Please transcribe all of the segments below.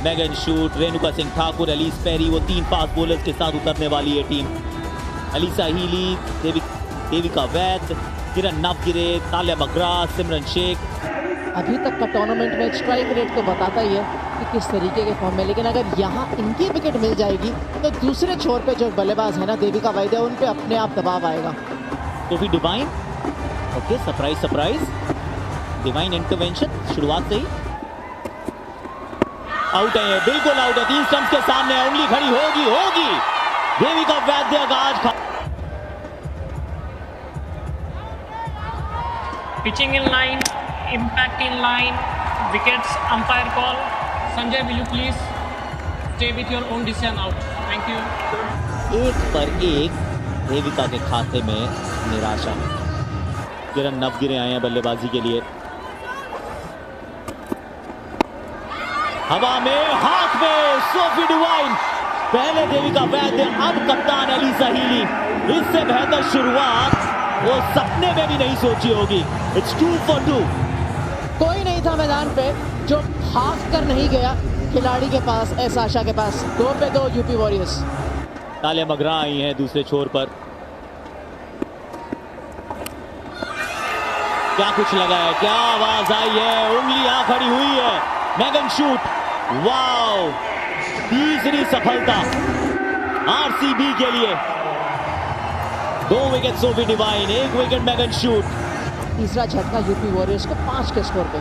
मैगन Schutt, Renuka Singh Thakur, Ellyse Perry, वो 3 fast bowlers के साथ उतरने वाली है टीम। Alyssa Healy, Devika Vaidya, Kiran Navgire, Tahlia McGrath, Simran Shaikh. अभी तक का टूर्नामेंट में स्ट्राइक रेट तो बताता ही है कि किस तरीके के फॉर्म में, लेकिन अगर यहाँ इनकी विकेट मिल जाएगी तो दूसरे छोर पे जो बल्लेबाज है ना देविका वैद्य, उन पे अपने आप दबाव आएगा। Sophie Devine, okay, surprise divine intervention शुरुआत से ही आउट है, बिल्कुल आउट है, 3 स्टंप्स के सामने उंगली खड़ी होगी देविका वैद्य का आज Pitching in line, impact in line, wickets, umpire call. Sanjay, will you please stay with your own decision out? Thank you. 1 पर 1 देविका के खाते में निराशा। किरण नवगिरे आए हैं बल्लेबाजी के लिए। हवा में, हाथ में, सोफी डिवाइन, पहले देविका वैद्य, अब कप्तान अलीसा हीली। इससे बेहतर शुरुआत वो सपने में भी नहीं सोची होगी। It's 2 for 2। कोई नहीं था मैदान पे जो भाग कर नहीं गया खिलाड़ी के पास, एस आशा के पास। 2 पे 2 यूपी वॉरियर्स। तालिया मगरा आई हैं दूसरे छोर पर। क्या कुछ लगा है, क्या आवाज आई है, उंगलियां खड़ी हुई है। मैगन शूट, वाओ, तीसरी सफलता आरसीबी के लिए। 2 wicket Sophie Devine, 1 wicket Megan Schutt. तीसरा झटका यूपी वॉरियर्स को 5 के स्कोर पे।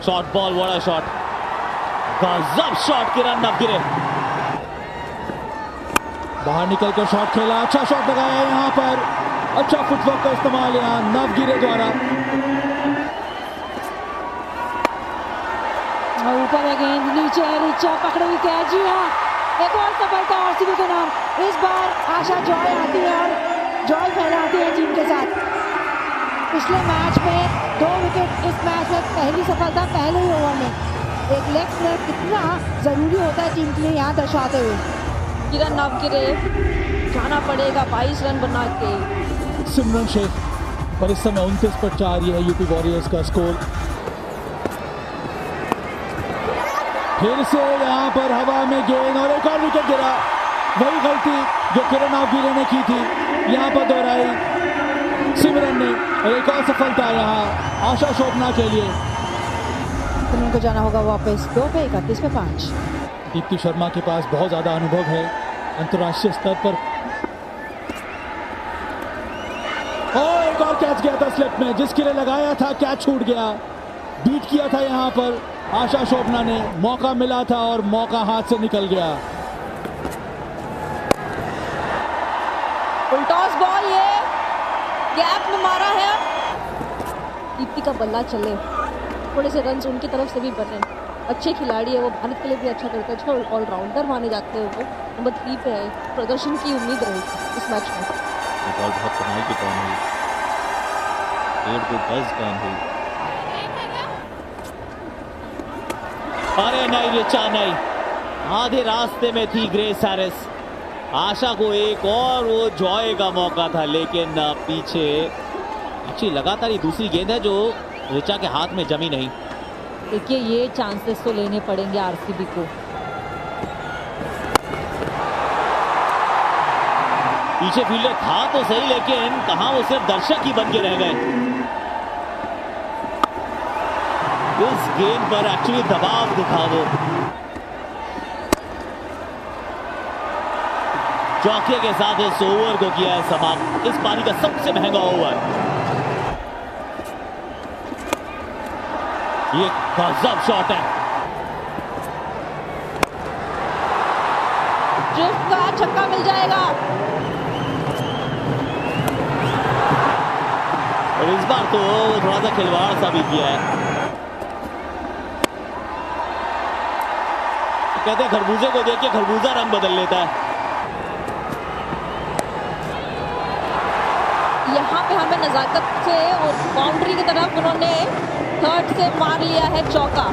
शॉट बॉल, बड़ा शॉट, गजब शॉट किरण नवगिरे। बाहर निकलकर शॉट खेला, अच्छा शॉट लगाया यहाँ पर, अच्छा फुटवर्क का इस्तेमाल यहाँ नवगिरे द्वारा। ऊपर है गेंद, नीचे पकड़े हुई कैच। जी हाँ, एक और सफलता आरसीबी के नाम। इस बार आशा जॉय आती है और जॉय फैलाती है टीम के साथ। पिछले मैच में 2 विकेट, इस मैच में पहली सफलता पहले ही ओवर में। एक लेग स्पिनर कितना जरूरी होता है टीम के लिए यहाँ दर्शाते हुए। किरण नवगिरे, जाना पड़ेगा 22 रन बना के। सिमरन शेख पर इस समय 29 पर 4 ये है यूपी वॉरियर्स का स्कोर। फिर से यहाँ पर हवा में गेंद और एक और विकेट गिरा। वही गलती जो किरण नवगिरे ने की थी यहाँ पर दोहराई सिमरन ने, और एक और सफलता यहाँ आशा शोभना के लिए। उनको जाना होगा वापस 2 पे 31 पे 5। दीप्ति शर्मा के पास बहुत ज्यादा अनुभव है अंतर्राष्ट्रीय स्तर पर। और एक और कैच गया था स्लिप में, जिसके लिए लगाया था कैच छूट गया। बीट किया था यहाँ पर आशा शोभना ने, मौका मिला था और मौका हाथ से निकल गया। उल्टॉस बॉल, ये गैप में मारा है। दीप्ति का बल्ला चले, थोड़े से रन उनकी तरफ से भी बने। अच्छे खिलाड़ी है वो, भारत के लिए भी अच्छा करते हैं, अच्छा ऑलराउंडर माने जाते हैं वो। नंबर 3 पे है, प्रदर्शन की उम्मीद रहेगी इस मैच में। बॉल बहुत कमाल की टर्न हुई, 1.5 टर्न हुई। अरे नहीं रिचा नहीं, आधे रास्ते में थी ग्रेस हैरिस। आशा को एक और वो जॉय का मौका था, लेकिन पीछे अच्छी लगातार ये दूसरी गेंद है जो रिचा के हाथ में जमी नहीं। देखिए ये चांसेस तो लेने पड़ेंगे आरसीबी को। पीछे फील्डर था तो सही, लेकिन कहां वो सिर्फ दर्शक ही बन के रह गए। इस गेंद पर एक्चुअली दबाव दिखा वो। चौके के साथ इस ओवर को किया है समाप्त, इस पारी का सबसे महंगा ओवर। ये गजब शॉट है, ड्रिफ्ट का छक्का मिल जाएगा। और इस बार तो थोड़ा सा खिलवाड़ सा भी किया है। कहते हैं खरबूजे को देख के खरबूजा रंग बदल लेता है। यहाँ पे हमें नजाकत से और बाउंड्री की तरफ उन्होंने थर्ड से मार लिया है चौका।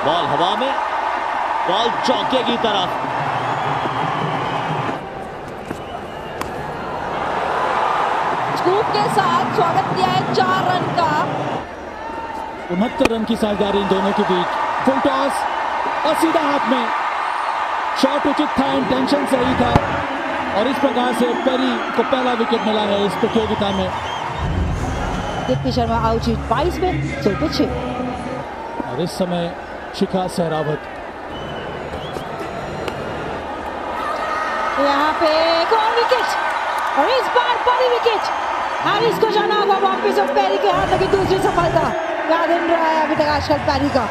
बॉल हवा में, बॉल चौके की तरफ। स्कूप के साथ स्वागत किया है 4 रन का। 69 रन की साझेदारी इन दोनों के बीच। फुल टॉस और सीधा हाथ में। शॉट उचित था, इंटेंशन सही था और इस प्रकार से पेरी को पहला विकेट मिला है इस प्रतियोगिता में। दीप्ति शर्मा आउट 22 में 6 पे 6। और इस समय शिखा सहरावत यहाँ पे एक और विकेट और इस बार बड़ी विकेट। हैरिस को जाना होगा वापस और पेरी के हाथ लगी दूसरी सफलता। क्या दिन रहा है अभी तक आजकल पेरी का।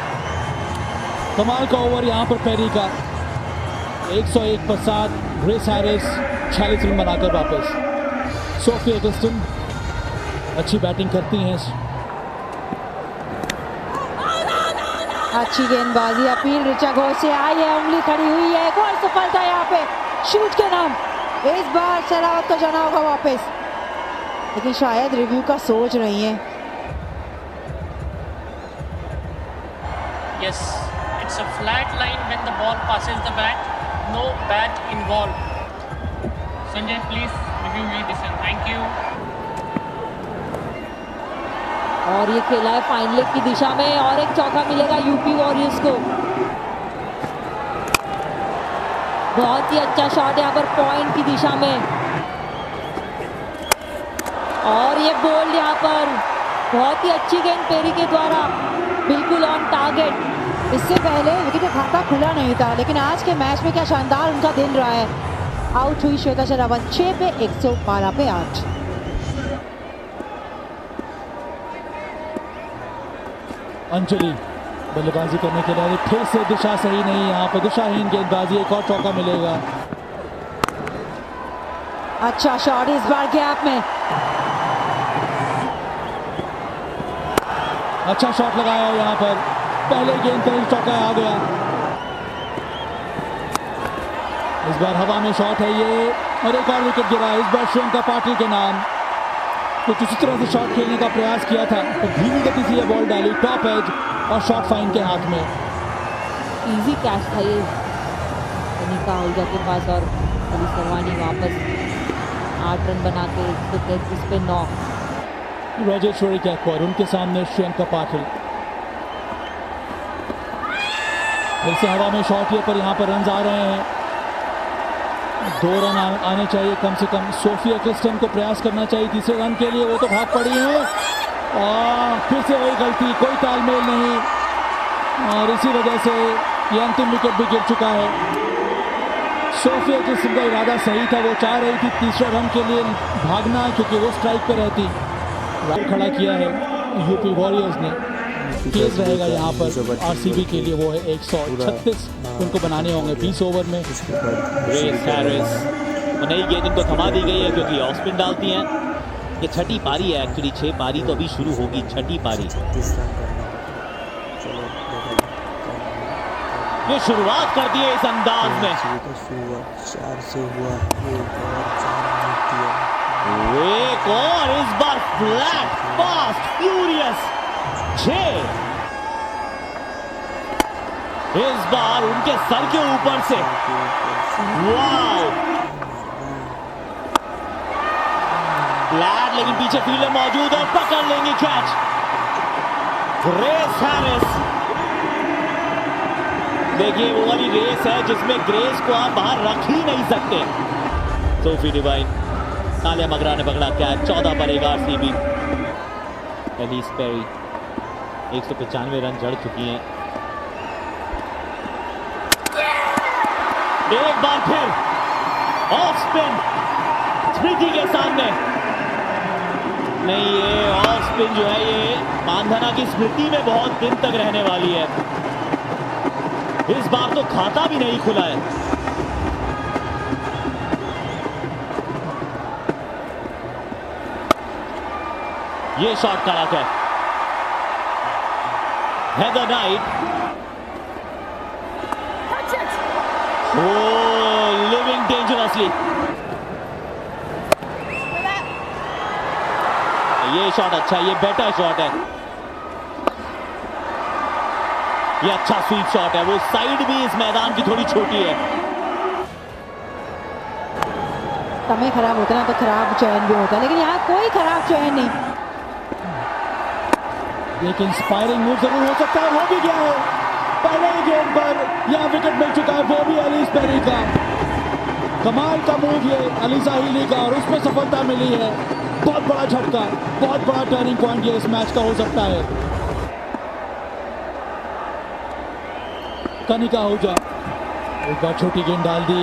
कमाल का ओवर यहाँ पर पेरी का। 101 पर 7। ग्रेस हैरिस 46 रन बनाकर वापस। सोफी एगल्स्टन अच्छी बैटिंग करती हैं। अच्छी गेंदबाजी। अपील ऋचा घोष से आई है, उंगली खड़ी हुई है। एक और सफलता यहाँ पे शूट के नाम। इस बार सहरावत को जाना होगा वापस, लेकिन शायद रिव्यू का सोच रही है। Yes, it's a flat line when the ball passes the bat. No bat involved. Sanjay, please review the decision. Thank you. और ये खेला है फाइन लेग की दिशा में और एक चौका मिलेगा यूपी वॉरियर्स को। बहुत ही अच्छा शॉट यहाँ पर पॉइंट की दिशा में और ये बोल्ड यहाँ पर। बहुत ही अच्छी गेंद पेरी के द्वारा, बिल्कुल ऑन टारगेट। इससे पहले विकेट का खाता खुला नहीं था, लेकिन आज के मैच में क्या शानदार उनका दिन रहा है। आउट हुई श्वेता शेरावत 6 पे 112 पे 8। अंजलि बल्लेबाजी करने के लिए फिर से दिशा सही नहीं। यहाँ पर दिशाहीन गेंदबाजी। एक और चौका मिलेगा। अच्छा शॉट इस बार गैप में। अच्छा शॉट लगाया यहाँ पर। पहले गेंद पर चौका आ गया। इस बार हवा में शॉट है ये और एक और विकेट गिरा। इस बार श्रीलंका पाटिल के नाम। कुछ इसी तरह से शॉट खेलने का प्रयास किया था तो धीमी गति से बॉल डाली टॉप एज और शॉट फाइन के हाथ में। इजी कैच था ये कनिका आहूजा के पास और अली सरवानी वापस 8 रन बना के 133 पे 9। राजेश्वरी गैकवाड उनके सामने श्रीलंका पाटिल। फिर से हवा में शॉट ये पर यहाँ पर रन आ रहे हैं। 2 रन आने चाहिए कम से कम। सोफी एगल्स्टन को प्रयास करना चाहिए तीसरे रन के लिए। वो तो भाग पड़ी है और फिर से वही गलती, कोई तालमेल नहीं और इसी वजह से ये अंतिम विकेट भी गिर चुका है। सोफी एगल्स्टन का इरादा सही था, वो चाह रही थी तीसरे रन के लिए भागना क्योंकि वो स्ट्राइक पे रहती। खड़ा किया है यूपी वॉरियर्स ने। केस रहेगा यहाँ पर आरसीबी के लिए, वो है 136 उनको बनाने होंगे 20 ओवर में। ग्रेस हैरिस नई गेंद इनको थमा दी गई है क्योंकि ऑफ स्पिन डालती हैं। ये छठी पारी है एक्चुअली, 6 पारी तो अभी शुरू होगी, छठी पारी। ये शुरुआत कर दी है इस अंदाज में। 4 से हुआ एक और इस बार फ्लैट फास्ट फ्यूरियस 6। इस बार उनके सर के ऊपर से। वाओ फ्लैट, लेकिन पीछे फील्डर मौजूद है, पकड़ लेंगे कैच। Grace Harris. देखिए वो वाली रेस है जिसमें ग्रेस को आप बाहर रख ही नहीं सकते। सोफी डिवाइन, तालिया मगरा ने पकड़ा कैच। 14 पर 1 आरसीबी। एलिस पेरी 195 रन जड़ चुकी हैं। एक बार फिर ऑफ स्पिन स्मृति के सामने। नहीं, ये ऑफ स्पिन जो है ये मानधना की स्मृति में बहुत दिन तक रहने वाली है। इस बार तो खाता भी नहीं खुला है। ये शॉट कड़क है। हेदर नाइट, ओ लिविंग डेंजरसली। ये शॉट अच्छा, ये बेटर शॉट है। ये अच्छा स्वीप शॉट है। वो साइड भी इस मैदान की थोड़ी छोटी है। समय खराब होता है ना तो खराब चयन भी होता है, लेकिन यहाँ कोई खराब चयन नहीं। एक इंस्पायरिंग मूव जरूर हो सकता है, हो भी गया है पहले ही गेंद पर। यहाँ विकेट मिल चुका है, वो भी एलिस पेरी का। कमाल का मूव ये अलीसा हीली का, और उसमें सफलता मिली है। बहुत बड़ा झटका, बहुत बड़ा टर्निंग पॉइंट ये इस मैच का हो सकता है। कनिका आहूजा एक बार छोटी गेंद डाल दी,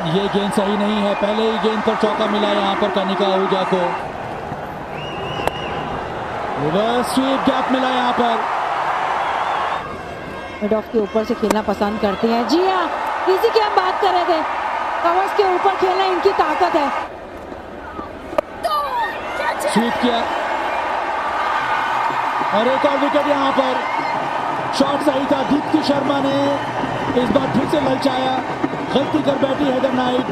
ये गेंद सही नहीं है। पहले ही गेंद पर चौका मिला यहाँ पर कनिका आहूजा को। रिवर्स स्वीप गैप मिला यहाँ पर। मिड ऑफ के ऊपर से खेलना पसंद करते हैं। जी हाँ, इसी की हम बात कर रहे थे, कवर्स के ऊपर खेलना इनकी ताकत है। स्वीप किया और एक और विकेट यहाँ पर। शॉट सही था, दीप्ति शर्मा ने इस बार फिर से ललचाया, गलती कर बैठी हेदर नाइट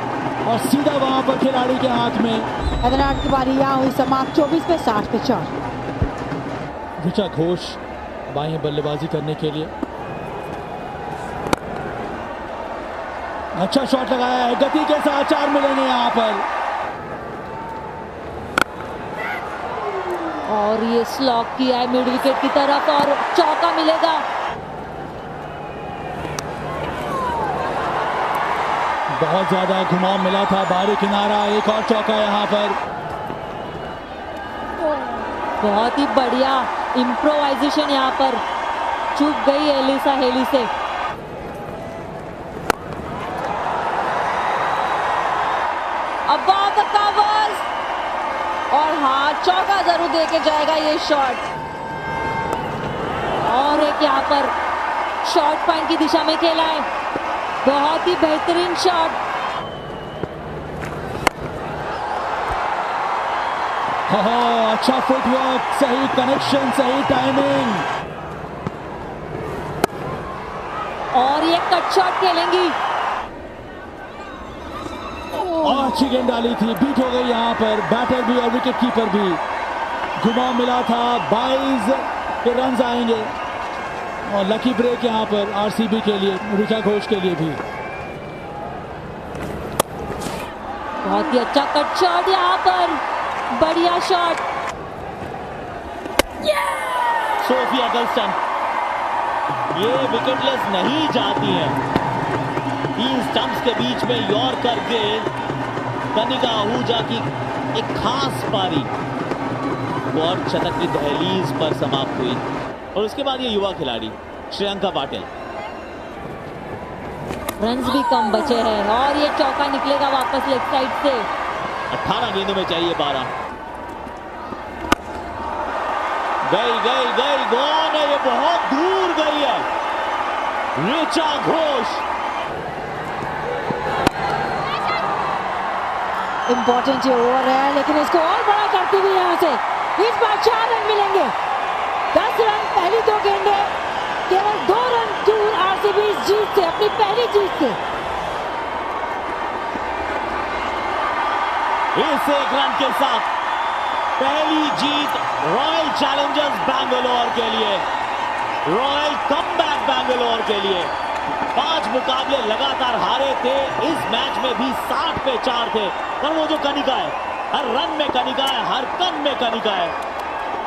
और सीधा वहां पर खिलाड़ी के हाथ में। हेदर नाइट की बारी यहाँ हुई समाप्त 24 पे 60 पे 4। ऋचा घोष बाएं बल्लेबाजी करने के लिए। अच्छा शॉट लगाया है, गति के साथ 4 मिलेंगे यहाँ पर। और ये स्लॉक किया है मिड विकेट की तरफ और चौका मिलेगा। बहुत ज्यादा घुमाव मिला था, बाहरी किनारा, एक और चौका यहाँ पर। बहुत ही बढ़िया इम्प्रोवाइजेशन यहाँ पर, चूक गई एलिसा हेली से। अबाउट द कवर्स और हाँ, चौका जरूर देके जाएगा ये शॉट। और एक यहाँ पर शॉट पॉइंट की दिशा में खेला है, बहुत ही बेहतरीन शॉट। अच्छा फुटवर्क, सही कनेक्शन, सही टाइमिंग। और ये कट शॉट खेलेंगी। और अच्छी गेंद डाली थी, बीट हो गई यहाँ पर बैटर भी और विकेट कीपर भी। घुमाव मिला था, 22 के रन आएंगे और लकी ब्रेक यहाँ पर आरसीबी के लिए, ऋचा घोष के लिए भी। बहुत ही अच्छा कट शॉट यहाँ पर, बढ़िया शॉट। सोफिया गल्स्टन ये विकेटलेस नहीं जाती हैं। 3 स्टंप्स के बीच में यॉर्कर गेंद, कनिका आहूजा की एक खास पारी और शतक की दहलीज पर समाप्त हुई। और उसके बाद ये युवा खिलाड़ी श्रेयंका पाटिल। रन्स भी कम बचे हैं और ये चौका निकलेगा वापस लेग साइड से। 18 गेंदों में चाहिए 12। गई गॉन है, ये बहुत दूर गई है। ऋचा घोष इंपॉर्टेंट ये ओवर है, लेकिन इसको और बड़ा करती हुई यहाँ से इस बार 4 रन मिलेंगे। 10 रन पहली 2 गेंदें, केवल 2 रन दूर आरसीबी इस जीत से, अपनी पहली जीत से। इस 1 रन के साथ पहली जीत रॉयल चैलेंजर्स बैंगलोर के लिए, रॉयल कमबैक बैंगलोर के लिए। 5 मुकाबले लगातार हारे थे, इस मैच में भी 60 पे 4 थे। पर वो जो कनिका है, हर रन में कनिका है, हर कन में कनिका है,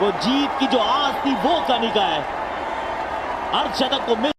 वो जीत की जो आस थी वो कनिका है। अर्धशतक को मिस